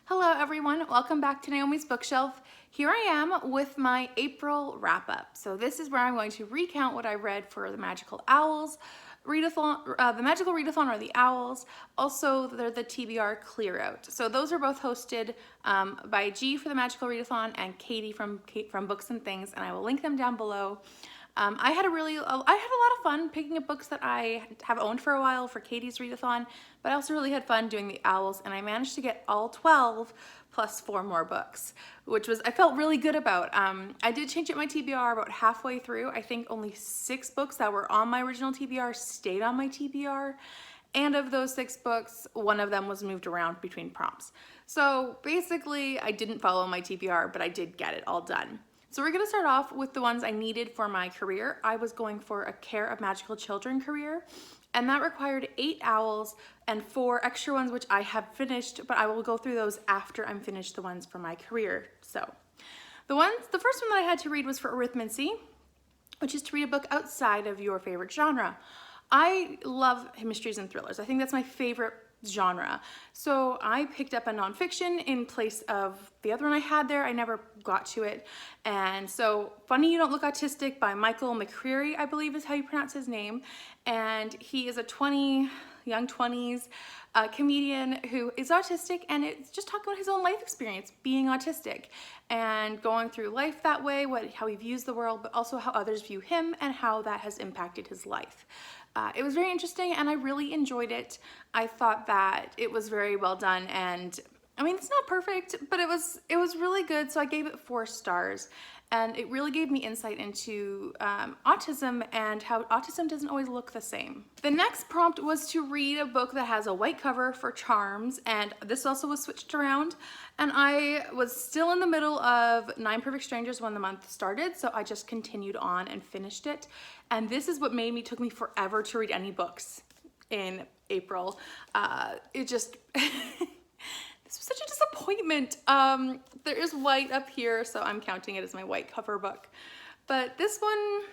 Hello everyone, welcome back to Naomi's Bookshelf. Here I am with my April wrap-up. So this is where I'm going to recount what I read for the Magical Owls readathon, the Magical Readathon or the Owls. Also, they're the TBR Clear Out. So those are both hosted by G for the Magical Readathon and Katie from Books and Things, and I will link them down below. I had a lot of fun picking up books that I have owned for a while for Katie's readathon, but I also really had fun doing the Owls, and I managed to get all 12 plus 4 more books, which I felt really good about. I did change up my TBR about halfway through. I think only 6 books that were on my original TBR stayed on my TBR, and of those 6 books, one of them was moved around between prompts. So basically, I didn't follow my TBR, but I did get it all done. So we're going to start off with the ones I needed for my career. I was going for a Care of Magical Children career, and that required 8 owls and 4 extra ones, which I have finished, but I will go through those after I'm finished the ones for my career. So the first one that I had to read was for arithmancy, which is to read a book outside of your favorite genre. I love mysteries and thrillers. I think that's my favorite genre. So I picked up a nonfiction in place of the other one I had there. I never got to it. And so Funny You Don't Look Autistic by Michael McCreary, I believe is how you pronounce his name. And he is a young 20s comedian who is autistic, and it's just talking about his own life experience being autistic and going through life that way, how he views the world, but also how others view him and how that has impacted his life. It was very interesting and I really enjoyed it. I thought that it was very well done, and I mean, it's not perfect, but it was really good, so I gave it 4 stars. And it really gave me insight into autism and how autism doesn't always look the same. The next prompt was to read a book that has a white cover for charms, and this also was switched around. And I was still in the middle of 9 Perfect Strangers when the month started, so I just continued on and finished it. And this is what took me forever to read any books in April. It just... This was such a disappointment. There is white up here, so I'm counting it as my white cover book. But this is one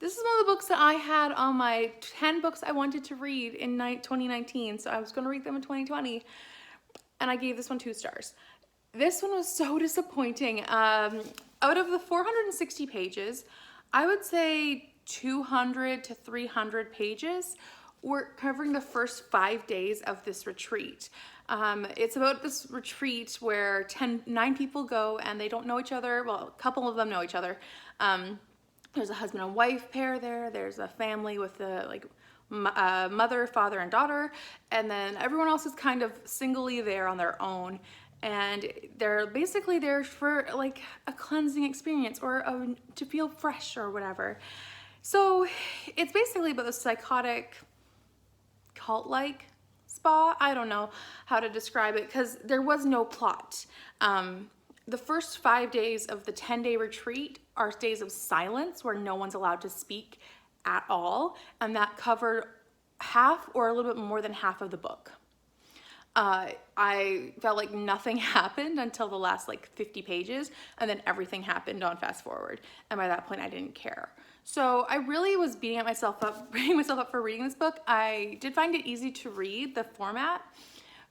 of the books that I had on my 10 books I wanted to read in 2019, so I was going to read them in 2020, and I gave this one 2 stars. This one was so disappointing. Out of the 460 pages, I would say 200 to 300 pages were covering the first 5 days of this retreat. It's about this retreat where 9 people go and they don't know each other. Well, a couple of them know each other. There's a husband and wife pair there. There's a family with a mother, father, and daughter. And then everyone else is kind of singly there on their own. And they're basically there for like a cleansing experience or to feel fresh or whatever. So it's basically about the psychotic cult-like spa. I don't know how to describe it because there was no plot. The first 5 days of the 10-day retreat are days of silence where no one's allowed to speak at all, and that covered half or a little bit more than half of the book. I felt like nothing happened until the last 50 pages, and then everything happened on fast forward, and by that point I didn't care. So I really was beating myself up for reading this book. I did find it easy to read, the format,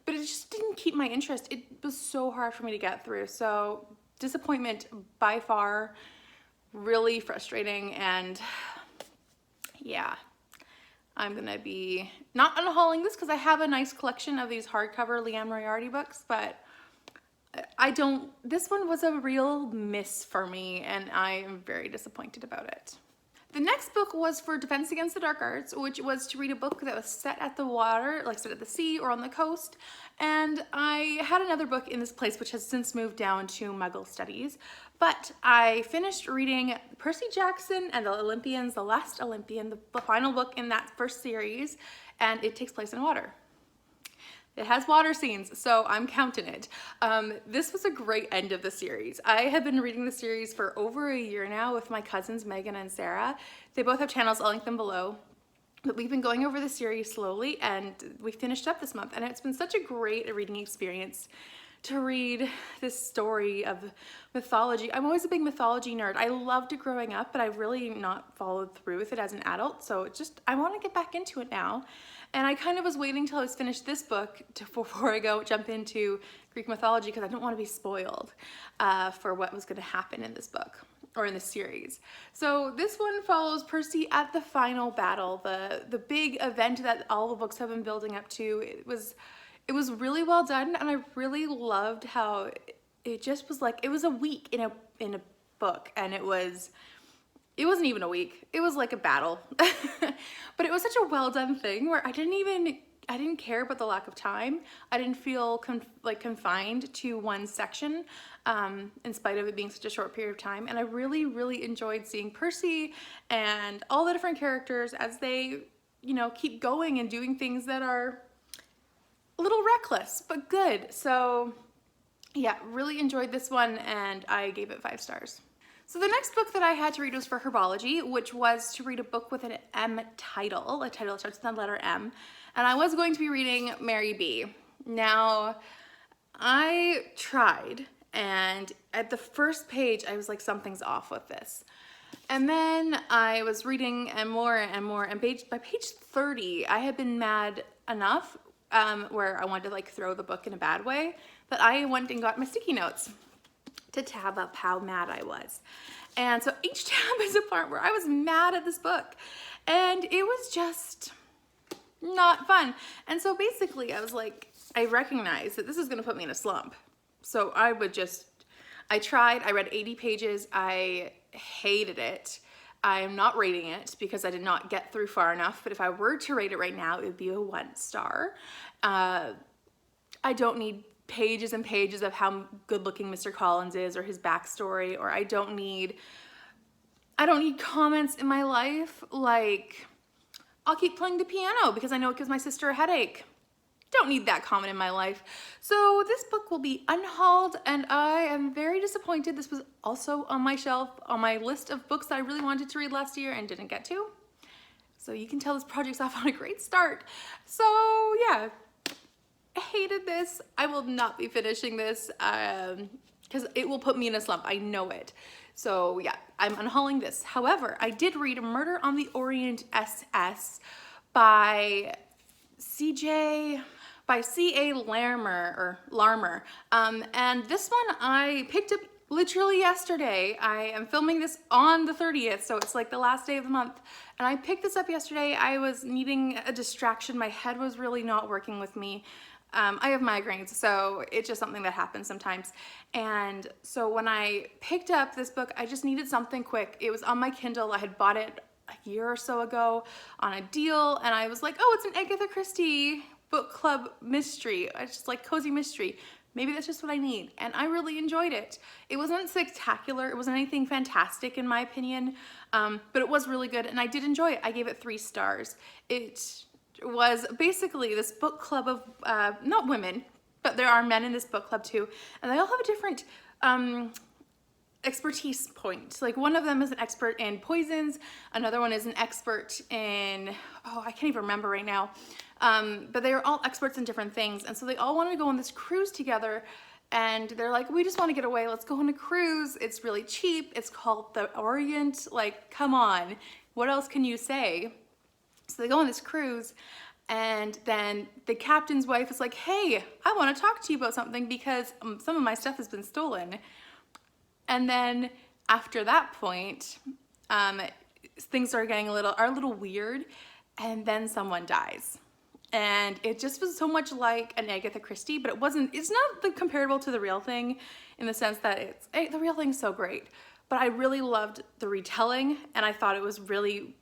but it just didn't keep my interest. It was so hard for me to get through. So disappointment by far, really frustrating, and yeah. I'm gonna be not unhauling this because I have a nice collection of these hardcover Liane Moriarty books, but this one was a real miss for me, and I am very disappointed about it. The next book was for Defense Against the Dark Arts, which was to read a book that was set at the water, set at the sea or on the coast. And I had another book in this place, which has since moved down to Muggle Studies. But I finished reading Percy Jackson and the Olympians, The Last Olympian, the final book in that first series, and it takes place in water. It has water scenes, so I'm counting it. This was a great end of the series. I have been reading the series for over a year now with my cousins Megan and Sarah. They both have channels, I'll link them below. But we've been going over the series slowly, and we finished up this month, and it's been such a great reading experience to read this story of mythology. I'm always a big mythology nerd. I loved it growing up, but I've really not followed through with it as an adult. So it just, I want to get back into it now. And I kind of was waiting till I was finished this book before I jump into Greek mythology, because I don't want to be spoiled for what was going to happen in this book or in this series. So this one follows Percy at the final battle, the big event that all the books have been building up to. It was really well done, and I really loved how it just was like, it was a week in a book, and it wasn't even a week. It was like a battle. But it was such a well done thing where I didn't care about the lack of time. I didn't feel confined to one section, in spite of it being such a short period of time. And I really, really enjoyed seeing Percy and all the different characters as they, keep going and doing things that are a little reckless, but good. So yeah, really enjoyed this one, and I gave it 5 stars. So the next book that I had to read was for herbology, which was to read a book with an M title, a title that starts with the letter M, and I was going to be reading Mary B. Now, I tried, and at the first page, I was like, something's off with this. And then I was reading and more, and by page 30, I had been mad enough where I wanted to throw the book in a bad way, that I went and got my sticky notes to tab up how mad I was. And so each tab is a part where I was mad at this book, and it was just not fun. And so basically I was like, I recognized that this is gonna put me in a slump. So I tried, I read 80 pages, I hated it. I'm not rating it because I did not get through far enough, but if I were to rate it right now, it would be a 1 star. I don't need pages and pages of how good looking Mr. Collins is or his backstory, or I don't need comments in my life like, I'll keep playing the piano because I know it gives my sister a headache. Don't need that comment in my life. So this book will be unhauled, and I am very disappointed. This was also on my shelf, on my list of books that I really wanted to read last year and didn't get to. So you can tell this project's off on a great start. So yeah, I hated this. I will not be finishing this because it will put me in a slump. I know it. So yeah, I'm unhauling this. However, I did read Murder on the Orient SS by C.A. Larmer. And this one I picked up literally yesterday. I am filming this on the 30th, so it's like the last day of the month. And I picked this up yesterday. I was needing a distraction. My head was really not working with me. I have migraines, so it's just something that happens sometimes. And so when I picked up this book, I just needed something quick. It was on my Kindle. I had bought it a year or so ago on a deal, and I was like, oh, it's an Agatha Christie book club mystery. It's just like cozy mystery. Maybe that's just what I need. And I really enjoyed it. It wasn't spectacular. It wasn't anything fantastic in my opinion, but it was really good, and I did enjoy it. I gave it 3 stars. It was basically this book club of, not women, but there are men in this book club too, and they all have a different expertise point. Like one of them is an expert in poisons, another one is an expert in, oh, I can't even remember right now, but they are all experts in different things, and so they all want to go on this cruise together, and they're like, we just want to get away, let's go on a cruise, it's really cheap, it's called the Orient, like, come on, what else can you say? So they go on this cruise, and then the captain's wife is like, hey, I want to talk to you about something because some of my stuff has been stolen. And then after that point, things started getting a little weird, and then someone dies. And it just was so much like an Agatha Christie, but it's not comparable to the real thing in the sense that the real thing's so great. But I really loved the retelling, and I thought it was really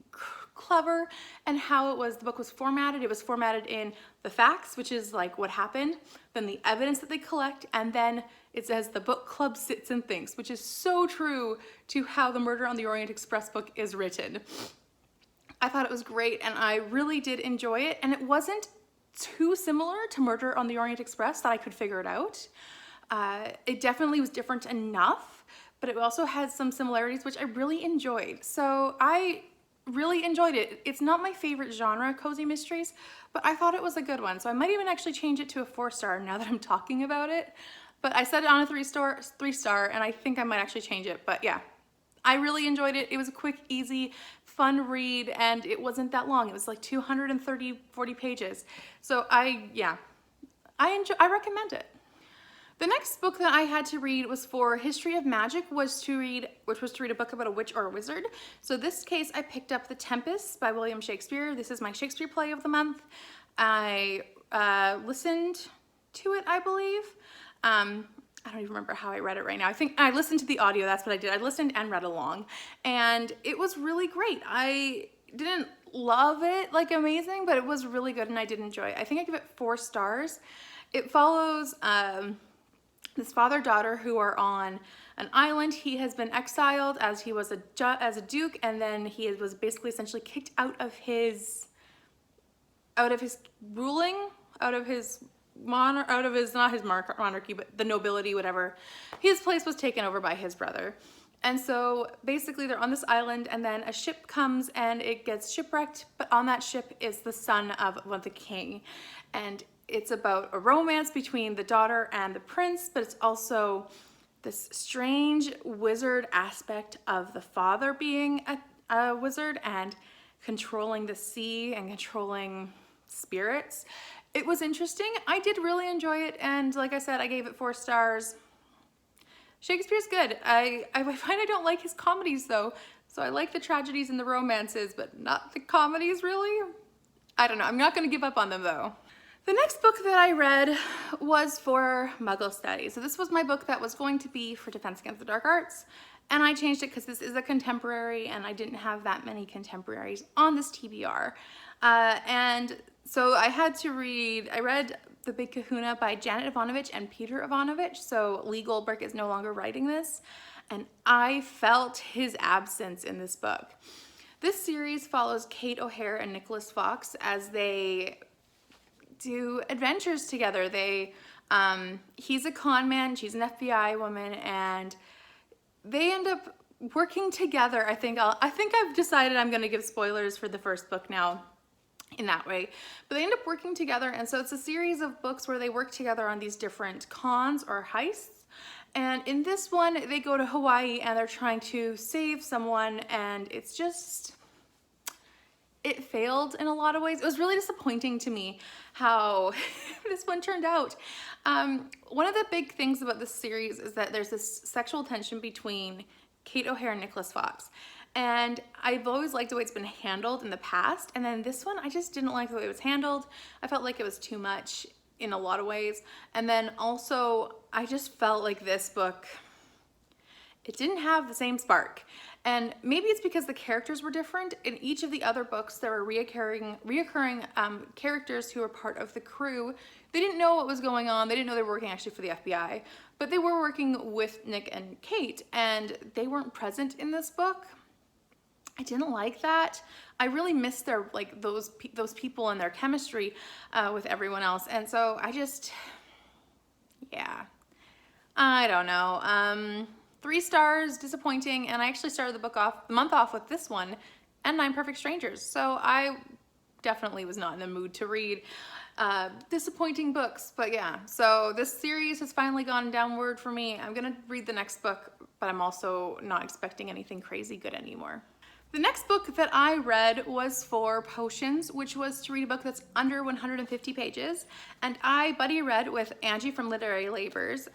clever, and how the book was formatted. It was formatted in the facts, which is like what happened, then the evidence that they collect, and then it says the book club sits and thinks, which is so true to how the Murder on the Orient Express book is written. I thought it was great, and I really did enjoy it, and it wasn't too similar to Murder on the Orient Express that I could figure it out. It definitely was different enough, but it also had some similarities, which I really enjoyed. So I really enjoyed it. It's not my favorite genre, cozy mysteries, but I thought it was a good one. So I might even actually change it to a 4 star now that I'm talking about it. but I set it on a three star, and I think I might actually change it. But yeah, I really enjoyed it. It was a quick, easy, fun read, and it wasn't that long. It was like 40 pages. So I recommend it. The next book that I had to read was for History of Magic, which was to read a book about a witch or a wizard. So this case, I picked up The Tempest by William Shakespeare. This is my Shakespeare play of the month. I listened to it, I believe. I don't even remember how I read it right now. I think I listened to the audio. That's what I did. I listened and read along, and it was really great. I didn't love it like amazing, but it was really good, and I did enjoy it. I think I give it 4 stars. It follows this father-daughter who are on an island. He has been exiled as he was as a duke, and then he was basically essentially kicked out of his ruling, out of his not his monarchy, but the nobility, whatever. His place was taken over by his brother. And so basically they're on this island, and then a ship comes and it gets shipwrecked, but on that ship is the son of the king. And it's about a romance between the daughter and the prince, but it's also this strange wizard aspect of the father being a wizard and controlling the sea and controlling spirits. It was interesting. I did really enjoy it, and like I said, I gave it 4 stars. Shakespeare's good. I find I don't like his comedies though, so I like the tragedies and the romances, but not the comedies really. I don't know. I'm not going to give up on them though. The next book that I read was for Muggle Studies. So this was my book that was going to be for Defense Against the Dark Arts, and I changed it because this is a contemporary, and I didn't have that many contemporaries on this TBR. And so I read The Big Kahuna by Janet Evanovich and Peter Evanovich. So Lee Goldberg is no longer writing this, and I felt his absence in this book. This series follows Kate O'Hare and Nicholas Fox as they do adventures together. He's a con man, she's an FBI woman, and they end up working together. I think I've decided I'm going to give spoilers for the first book now in that way, but they end up working together. And so it's a series of books where they work together on these different cons or heists. And in this one, they go to Hawaii and they're trying to save someone, and it failed in a lot of ways. It was really disappointing to me how this one turned out. One of the big things about this series is that there's this sexual tension between Kate O'Hare and Nicholas Fox. And I've always liked the way it's been handled in the past. And then this one, I just didn't like the way it was handled. I felt like it was too much in a lot of ways. And then also, I just felt like this book, it didn't have the same spark. And maybe it's because the characters were different. In each of the other books, there were reoccurring characters who were part of the crew. They didn't know what was going on. They didn't know they were working actually for the FBI, but they were working with Nick and Kate, and they weren't present in this book. I didn't like that. I really missed those people and their chemistry with everyone else. And so I don't know. 3 stars, disappointing, and I actually started the month off with this one and 9 Perfect Strangers. So I definitely was not in the mood to read disappointing books, but yeah. So this series has finally gone downward for me. I'm gonna read the next book, but I'm also not expecting anything crazy good anymore. The next book that I read was for Potions, which was to read a book that's under 150 pages. And I buddy read with Angie from Literary Labors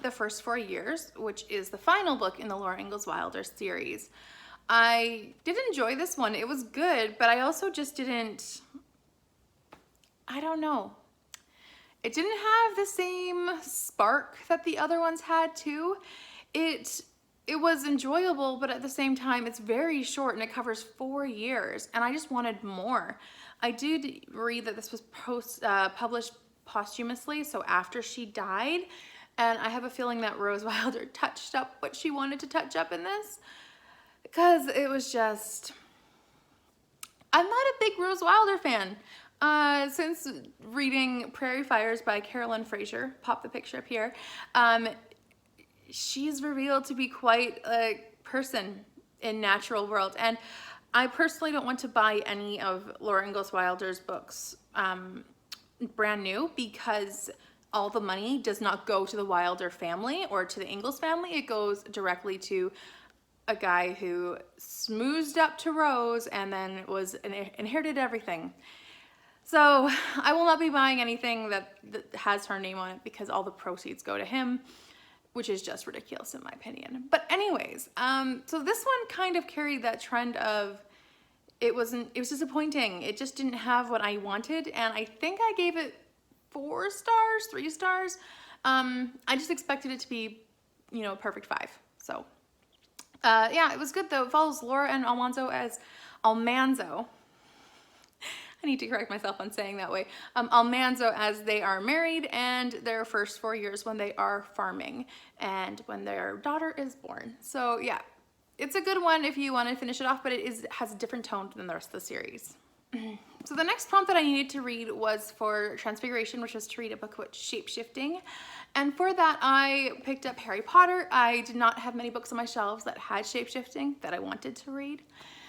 The First 4 Years, which is the final book in the Laura Ingalls Wilder series. I did enjoy this one. It was good, but I also just didn't, I don't know. It didn't have the same spark that the other ones had too. It was enjoyable, but at the same time, it's very short and it covers 4 years, and I just wanted more. I did read that this was published posthumously, so after she died, and I have a feeling that Rose Wilder touched up what she wanted to touch up in this, because it was just, I'm not a big Rose Wilder fan. Since reading Prairie Fires by Carroll and Fraser, pop the picture up here, she's revealed to be quite a person in natural world, and I personally don't want to buy any of Laura Ingalls Wilder's books brand new, because all the money does not go to the Wilder family or to the Ingalls family. It goes directly to a guy who smoozed up to Rose and then inherited everything. So I will not be buying anything that has her name on it because all the proceeds go to him, which is just ridiculous in my opinion. But anyways, so this one kind of carried that trend of it was disappointing. It just didn't have what I wanted, and I think I gave it 4 stars, 3 stars. I just expected it to be, you know, a perfect 5. So, yeah, it was good though. It follows Laura and Almanzo. I need to correct myself on saying that way. Almanzo as they are married and their first 4 years when they are farming and when their daughter is born. So yeah, it's a good one if you want to finish it off, but it has a different tone than the rest of the series. So the next prompt that I needed to read was for Transfiguration, which was to read a book about shape-shifting. And for that, I picked up Harry Potter. I did not have many books on my shelves that had shape-shifting that I wanted to read.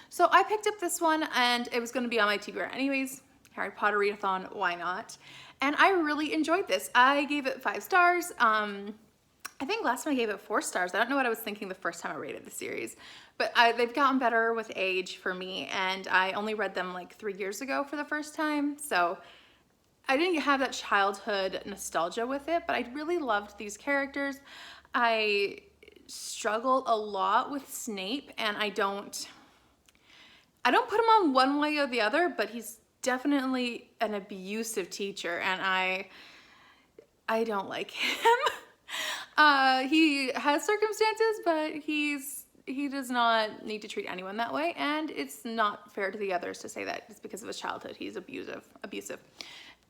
So I picked up this one, and it was going to be on my TBR anyways. Harry Potter readathon, why not? And I really enjoyed this. I gave it 5 stars. I think last time I gave it 4 stars. I don't know what I was thinking the first time I rated the series, but they've gotten better with age for me, and I only read them like 3 years ago for the first time, so I didn't have that childhood nostalgia with it, but I really loved these characters. I struggle a lot with Snape, and I don't put him on one way or the other, but he's definitely an abusive teacher, and I don't like him. He has circumstances, but he does not need to treat anyone that way, and it's not fair to the others to say that just because of his childhood he's abusive.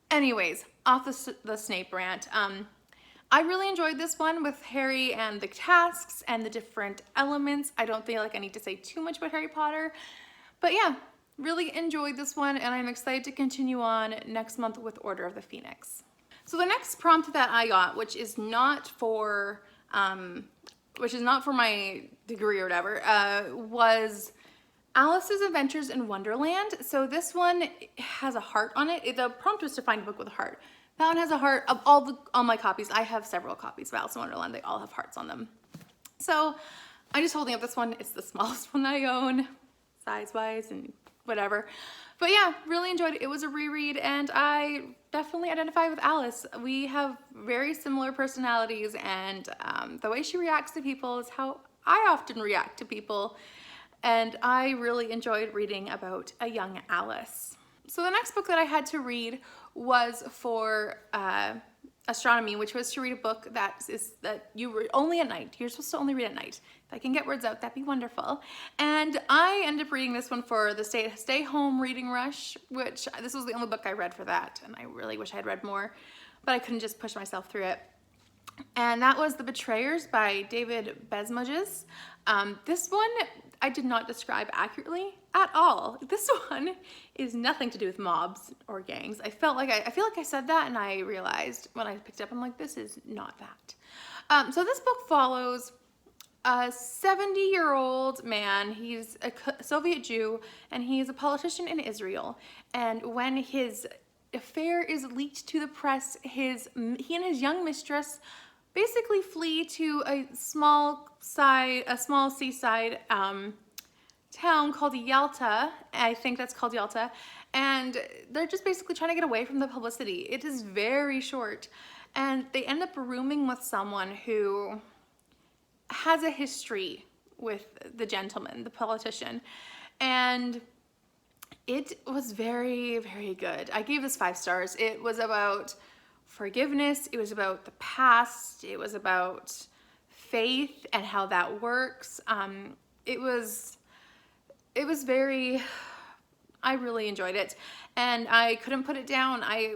Anyways, off the Snape rant. I really enjoyed this one with Harry and the tasks and the different elements. I don't feel like I need to say too much about Harry Potter, but yeah, really enjoyed this one, and I'm excited to continue on next month with Order of the Phoenix. So the next prompt that I got, which is not for my degree or whatever, was Alice's Adventures in Wonderland. So this one has a heart on it. The prompt was to find a book with a heart. That one has a heart. Of all my copies, I have several copies of Alice in Wonderland. They all have hearts on them. So I'm just holding up this one. It's the smallest one that I own, size-wise and whatever. But yeah, really enjoyed it. It was a reread, and I definitely identify with Alice. We have very similar personalities, and the way she reacts to people is how I often react to people. And I really enjoyed reading about a young Alice. So the next book that I had to read was for astronomy, which was to read a book that you read only at night. You're supposed to only read at night. If I can get words out, that'd be wonderful. And I ended up reading this one for the stay home reading rush, which this was the only book I read for that, and I really wish I had read more, but I couldn't just push myself through it. And that was The Betrayers by David Bemozgis. This one I did not describe accurately at all. This one is nothing to do with mobs or gangs. I feel like I said that, and I realized when I picked it up, I'm like, this is not that. So this book follows a 70-year-old man. He's a Soviet Jew, and he's a politician in Israel. And when his affair is leaked to the press, he and his young mistress basically flee to a small seaside town called Yalta. I think that's called Yalta. And they're just basically trying to get away from the publicity. It is very short. And they end up rooming with someone who has a history with the gentleman, the politician. And it was very, very good. I gave this 5 stars. It was about forgiveness. It was about the past. It was about faith and how that works. It was very, I really enjoyed it, and I couldn't put it down. I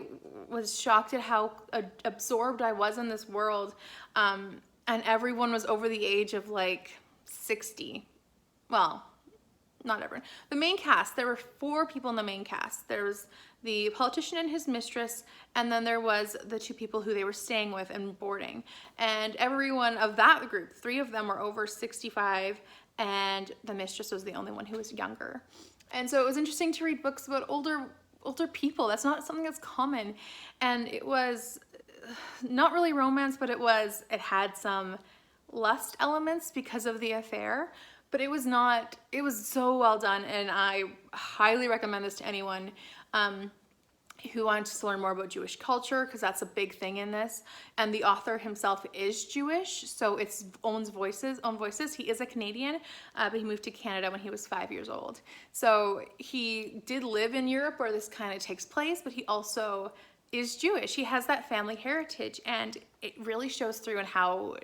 was shocked at how absorbed I was in this world, and everyone was over the age of like 60. Well, not everyone. The main cast, there were 4 people in the main cast. There was the politician and his mistress, and then there was the 2 people who they were staying with and boarding. And everyone of that group, 3 of them were over 65, and the mistress was the only one who was younger. And so it was interesting to read books about older people. That's not something that's common. And it was not really romance, but it had some lust elements because of the affair, but it was so well done, and I highly recommend this to anyone who wants to learn more about Jewish culture, because that's a big thing in this. And the author himself is Jewish, so it's own voices. He is a Canadian, but he moved to Canada when he was 5 years old. So he did live in Europe where this kind of takes place, but he also is Jewish. He has that family heritage, and it really shows through in how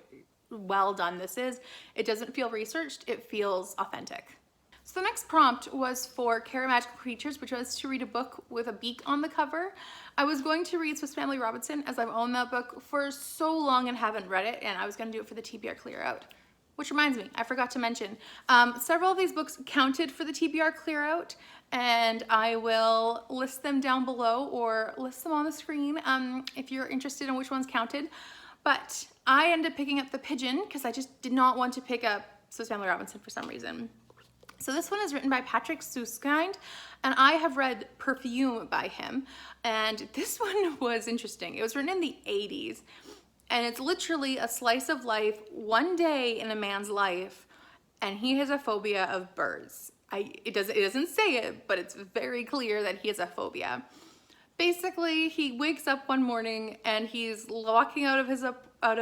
well done this is. It doesn't feel researched, it feels authentic. So the next prompt was for Carroll Magical Creatures, which was to read a book with a beak on the cover. I was going to read Swiss Family Robinson, as I've owned that book for so long and haven't read it, and I was going to do it for the TBR Clear Out. Which reminds me, I forgot to mention, several of these books counted for the TBR Clear Out, and I will list them down below or list them on the screen if you're interested in which ones counted. But I ended up picking up the Pigeon because I just did not want to pick up Swiss Family Robinson for some reason. So this one is written by Patrick Suskind, and I have read Perfume by him, and this one was interesting. It was written in the 80s, and it's literally a slice of life, one day in a man's life, and he has a phobia of birds. It doesn't say it, but it's very clear that he has a phobia. Basically, he wakes up one morning and he's walking out of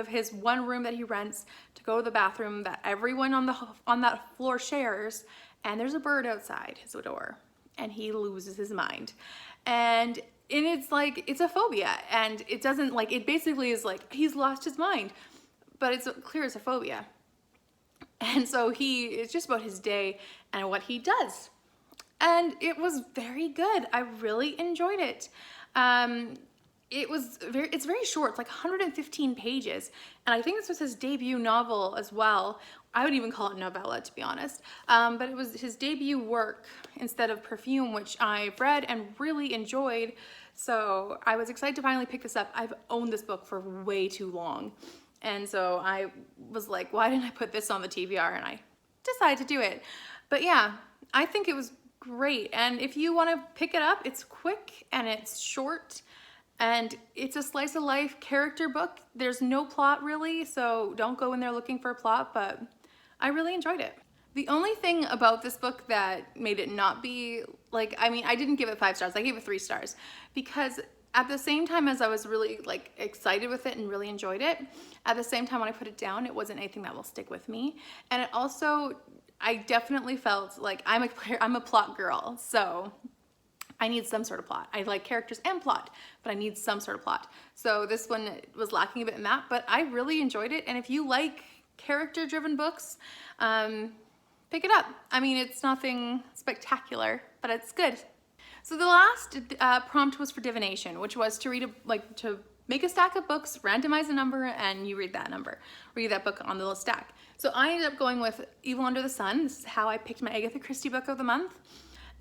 his one room that he rents to go to the bathroom that everyone on that floor shares, and there's a bird outside his door, and he loses his mind. And it's like, it's a phobia, and it doesn't, like, it basically is like he's lost his mind, but it's clear it's a phobia. And so it's just about his day and what he does. And it was very good. I really enjoyed it. It's very short, it's like 115 pages. And I think this was his debut novel as well. I would even call it novella, to be honest. But it was his debut work instead of Perfume, which I've read and really enjoyed. So I was excited to finally pick this up. I've owned this book for way too long. And so I was like, why didn't I put this on the TBR? And I decided to do it. But yeah, I think it was great. And if you want to pick it up, it's quick and it's short. And it's a slice of life character book. There's no plot really, so don't go in there looking for a plot, but I really enjoyed it. The only thing about this book that made it not be like, I mean, I didn't give it 5 stars, I gave it 3 stars, because at the same time as I was really like excited with it and really enjoyed it, at the same time when I put it down, it wasn't anything that will stick with me. And it also, I definitely felt like I'm a plot girl, so I need some sort of plot. I like characters and plot, but I need some sort of plot. So this one was lacking a bit in that, but I really enjoyed it. And if you like character-driven books, pick it up. I mean, it's nothing spectacular, but it's good. So the last prompt was for divination, which was to to make a stack of books, randomize a number, and you read that number. Read that book on the little stack. So I ended up going with Evil Under the Sun. This is how I picked my Agatha Christie book of the month.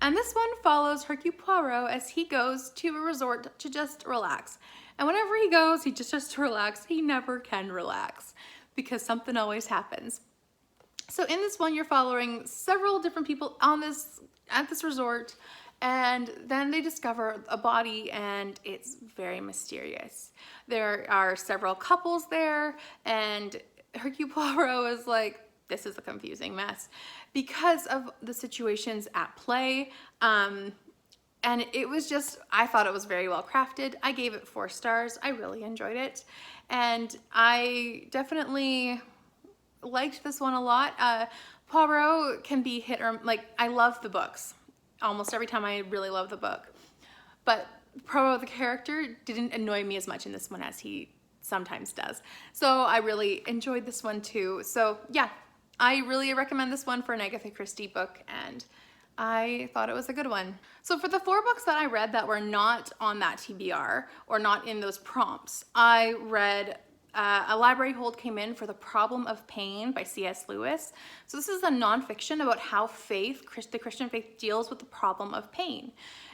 And this one follows Hercule Poirot as he goes to a resort to just relax. And whenever he goes, he just to relax. He never can relax because something always happens. So in this one, you're following several different people at this resort, and then they discover a body, and it's very mysterious. There are several couples there, and Hercule Poirot is like, this is a confusing mess because of the situations at play. And it was just, I thought it was very well crafted. I gave it 4 stars. I really enjoyed it. And I definitely liked this one a lot. Poirot can be hit or like, I love the books. Almost every time I really love the book. But Poirot, the character, didn't annoy me as much in this one as he sometimes does. So I really enjoyed this one too. So yeah, I really recommend this one for an Agatha Christie book, and I thought it was a good one. So for the 4 books that I read that were not on that TBR or not in those prompts, I read A Library Hold Came In for The Problem of Pain by C.S. Lewis. So this is a nonfiction about how the Christian faith deals with the problem of pain.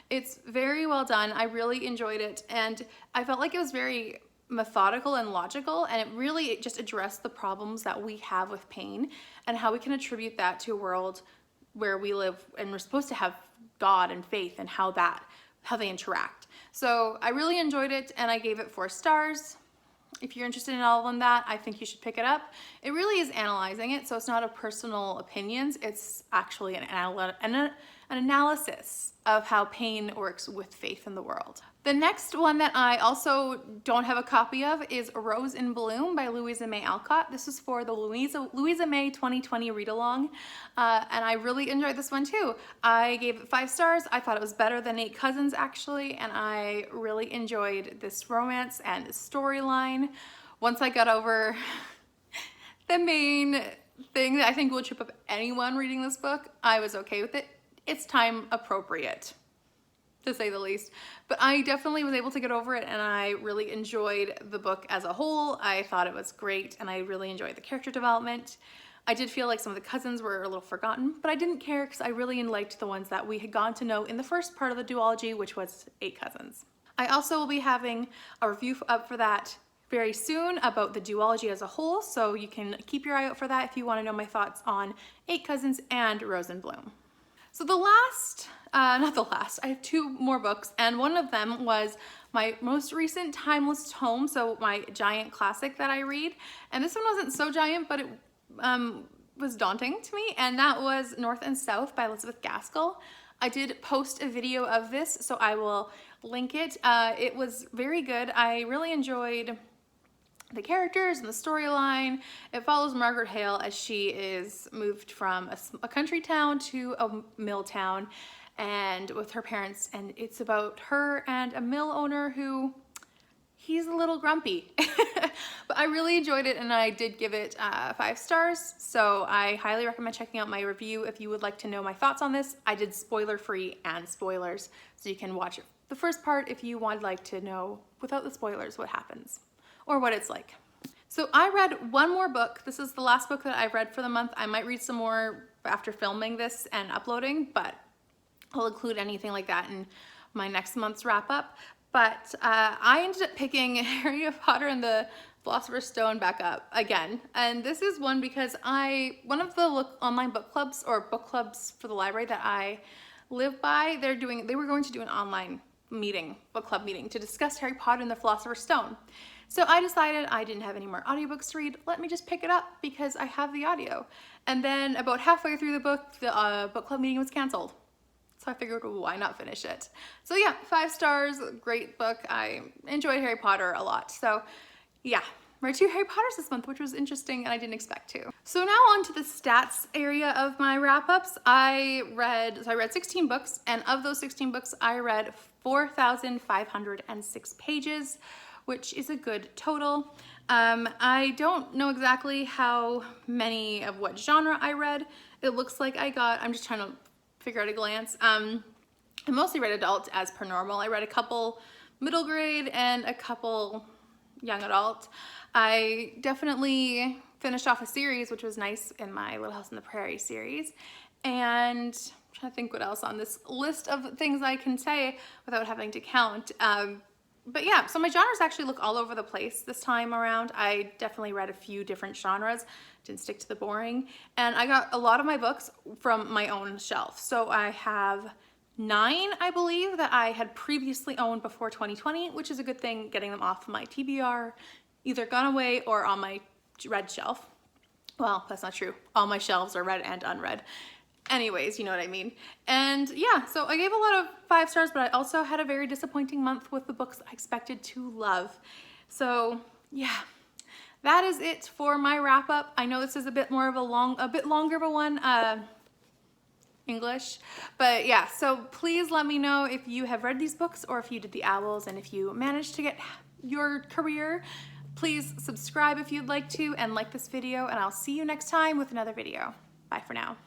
It's very well done. I really enjoyed it, and I felt like it was very methodical and logical, and it just addressed the problems that we have with pain and how we can attribute that to a world where we live and we're supposed to have God and faith and how they interact. So I really enjoyed it, and I gave it 4 stars. if you're interested in all of that, I think you should pick it up. It really is analyzing it, so it's not a personal opinions. It's actually an analysis of how pain works with faith in the world. The next one that I also don't have a copy of is Rose in Bloom by Louisa May Alcott. This is for the Louisa May 2020 read-along, and I really enjoyed this one too. I gave it 5 stars. I thought it was better than 8 Cousins actually, and I really enjoyed this romance and this storyline. Once I got over the main thing that I think will trip up anyone reading this book, I was okay with it. It's time appropriate, to say the least. But I definitely was able to get over it, and I really enjoyed the book as a whole. I thought it was great, and I really enjoyed the character development. I did feel like some of the cousins were a little forgotten, but I didn't care because I really liked the ones that we had gotten to know in the first part of the duology, which was 8 Cousins. I also will be having a review up for that very soon about the duology as a whole, so you can keep your eye out for that if you want to know my thoughts on 8 Cousins and Rose in Bloom. So the last, not the last, I have 2 more books, and one of them was my most recent timeless tome, so my giant classic that I read. And this one wasn't so giant, but it was daunting to me, and that was North and South by Elizabeth Gaskell. I did post a video of this, so I will link it. It was very good. I really enjoyed the characters and the storyline. It follows Margaret Hale as she is moved from a country town to a mill town and with her parents, and it's about her and a mill owner who, he's a little grumpy. But I really enjoyed it, and I did give it 5 stars, so I highly recommend checking out my review if you would like to know my thoughts on this. I did spoiler-free and spoilers, so you can watch the first part if you would like to know without the spoilers what happens or what it's like. So I read one more book. This is the last book that I've read for the month. I might read some more after filming this and uploading, but I'll include anything like that in my next month's wrap up. But I ended up picking Harry Potter and the Philosopher's Stone back up again. And this is one because one of the online book clubs or book clubs for the library that I live by, they were going to do an online book club meeting to discuss Harry Potter and the Philosopher's Stone. So I decided I didn't have any more audiobooks to read. Let me just pick it up because I have the audio. And then about halfway through the book club meeting was canceled. So I figured, why not finish it? So yeah, 5 stars, great book. I enjoyed Harry Potter a lot. So yeah, read 2 Harry Potters this month, which was interesting and I didn't expect to. So now on to the stats area of my wrap-ups. I read 16 books, and of those 16 books, I read 4,506 pages, which is a good total. I don't know exactly how many of what genre I read. It looks like I'm just trying to figure out a glance. I mostly read adult as per normal. I read a couple middle grade and a couple young adult. I definitely finished off a series, which was nice, in my Little House on the Prairie series. And I'm trying to think what else on this list of things I can say without having to count. But yeah, so my genres actually look all over the place this time around. I definitely read a few different genres, didn't stick to the boring. And I got a lot of my books from my own shelf. So I have 9, I believe, that I had previously owned before 2020, which is a good thing, getting them off my TBR, either gone away or on my read shelf. Well, that's not true. All my shelves are read and unread. Anyways, you know what I mean. And yeah, so I gave a lot of 5 stars, but I also had a very disappointing month with the books I expected to love. So yeah, that is it for my wrap up. I know this is a bit longer of a one, English, but yeah, so please let me know if you have read these books or if you did the Owls, and if you managed to get your career. Please subscribe if you'd like to, and like this video, and I'll see you next time with another video. Bye for now.